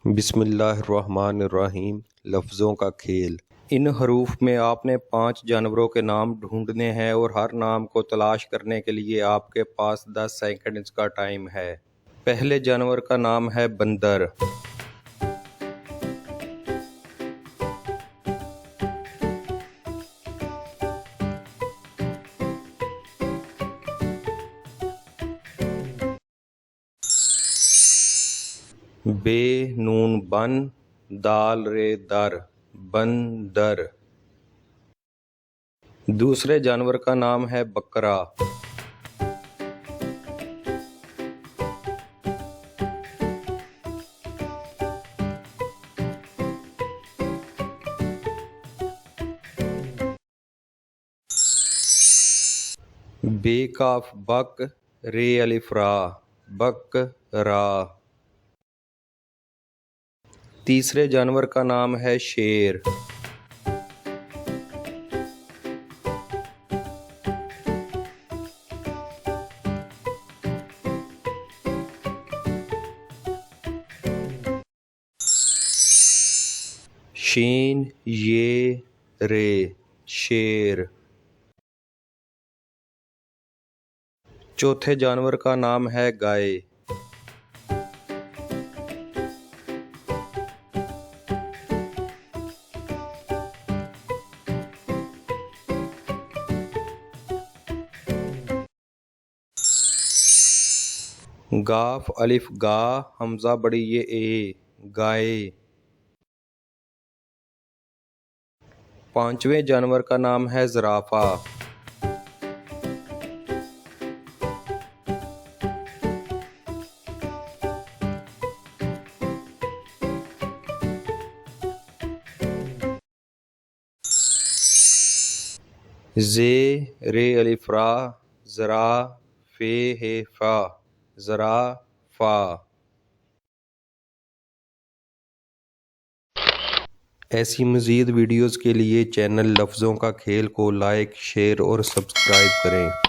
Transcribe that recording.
बिस्मिल्लाहिर्रहमानिर्रहीम। लफ्ज़ों का खेल। इन हरूफ में आपने 5 जानवरों के नाम ढूंढने हैं और हर नाम को तलाश करने के लिए आपके पास 10 सेकंड्स का टाइम है। पहले जानवर का नाम है बंदर। बे नून बन दाल रे दर बंदर। दूसरे जानवर का नाम है बकरा। बे काफ बक रे अलिफ रा बकरा। तीसरे जानवर का नाम है शेर। शीन ये रे शेर। चौथे जानवर का नाम है गाय। गाफ अलिफ गा हमजा बड़ी ये ए गाय। पांचवें जानवर का नाम है ज़राफ़ा। जे रे अलिफ रा ज़रा फे हे फा ज़राफ़ा। ऐसी मज़ीद वीडियोज़ के लिए चैनल लफ्ज़ों का खेल को लाइक, शेयर और सब्सक्राइब करें।